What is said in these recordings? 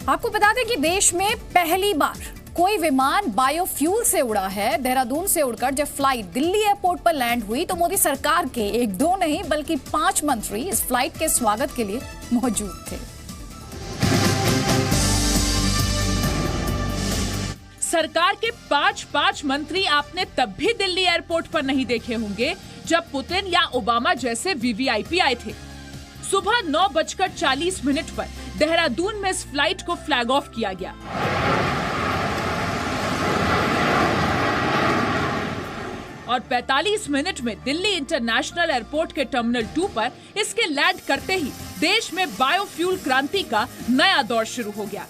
आपको बता दें कि देश में पहली बार कोई विमान बायोफ्यूल से उड़ा है। देहरादून से उड़कर जब फ्लाइट दिल्ली एयरपोर्ट पर लैंड हुई तो मोदी सरकार के 1-2 नहीं बल्कि 5 मंत्री इस फ्लाइट के स्वागत के लिए मौजूद थे। सरकार के 5 मंत्री आपने तब भी दिल्ली एयरपोर्ट पर नहीं देखे होंगे जब पुतिन या ओबामा जैसे वीवीआईपी आए थे। सुबह 9:40 पर देहरादून में इस फ्लाइट को फ्लैग ऑफ किया गया और 45 मिनट में दिल्ली इंटरनेशनल एयरपोर्ट के टर्मिनल 2 पर इसके लैंड करते ही देश में बायोफ्यूल क्रांति का नया दौर शुरू हो गया।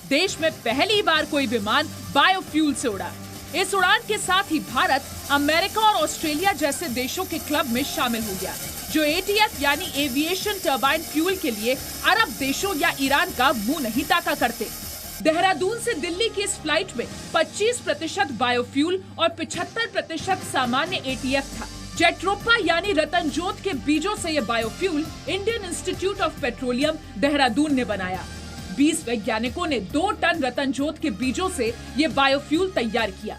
देश में पहली बार कोई विमान बायोफ्यूल से उड़ा। इस उड़ान के साथ ही भारत, अमेरिका और ऑस्ट्रेलिया जैसे देशों के क्लब में शामिल हो गया, जो ATF यानी एविएशन टर्बाइन फ्यूल के लिए अरब देशों या ईरान का मुंह नहीं ताका करते। देहरादून से दिल्ली की इस फ्लाइट में 25% बायोफ्यूल और 75% सामान्य ATF था। जेट्रोपा यानी रतनजोत के बीजों से ये biofuel Indian institute of petroleum Dehradun ने बनाया। 20 वैज्ञानिकों ने 2 टन रतनजोत के बीजों से ये बायोफ्यूल तैयार किया।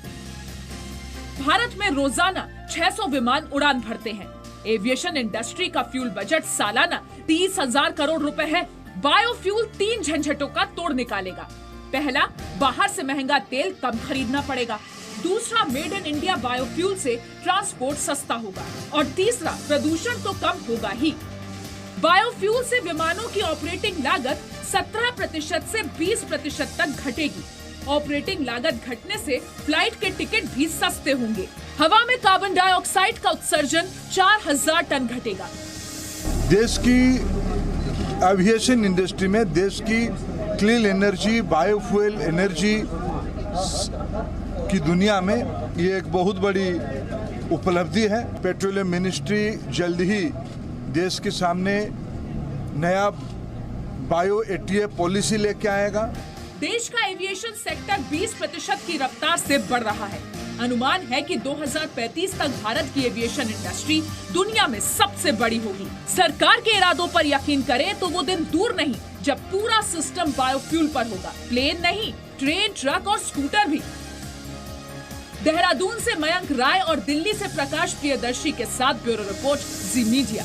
भारत में रोजाना 600 विमान उड़ान भरते हैं। एविएशन इंडस्ट्री का फ्यूल बजट सालाना 30,000 करोड़ रुपए है। बायोफ्यूल 3 झंझटों का तोड़ निकालेगा। पहला, बाहर से महंगा तेल कम खरीदना पड़ेगा। दूसरा, मेड इन इंडिया बायोफ्यूल से ट्रांसपोर्ट सस्ता होगा और तीसरा, प्रदूषण तो कम होगा ही। बायोफ्यूल से विमानों की ऑपरेटिंग लागत 17% से 20% तक घटेगी। ऑपरेटिंग लागत घटने से फ्लाइट के टिकट भी सस्ते होंगे। हवा में कार्बन डाइऑक्साइड का उत्सर्जन 4000 टन घटेगा। देश की एविएशन इंडस्ट्री में देश की क्लीन एनर्जी, बायोफ्यूल एनर्जी की दुनिया में ये एक बहुत बड़ी उपलब्धि है। पेट्रोलियम मिनिस्ट्री जल्द ही देश के सामने नया बायो ATF पॉलिसी लेके आएगा। देश का एविएशन सेक्टर 20% की रफ्तार से बढ़ रहा है। अनुमान है कि 2035 तक भारत की एविएशन इंडस्ट्री दुनिया में सबसे बड़ी होगी। सरकार के इरादों पर यकीन करें तो वो दिन दूर नहीं जब पूरा सिस्टम बायोफ्यूल पर होगा। प्लेन नहीं, ट्रेन, ट्रक और स्कूटर भी। देहरादून से मयंक राय और दिल्ली से प्रकाश प्रियदर्शी के साथ ब्यूरो रिपोर्ट, जी मीडिया।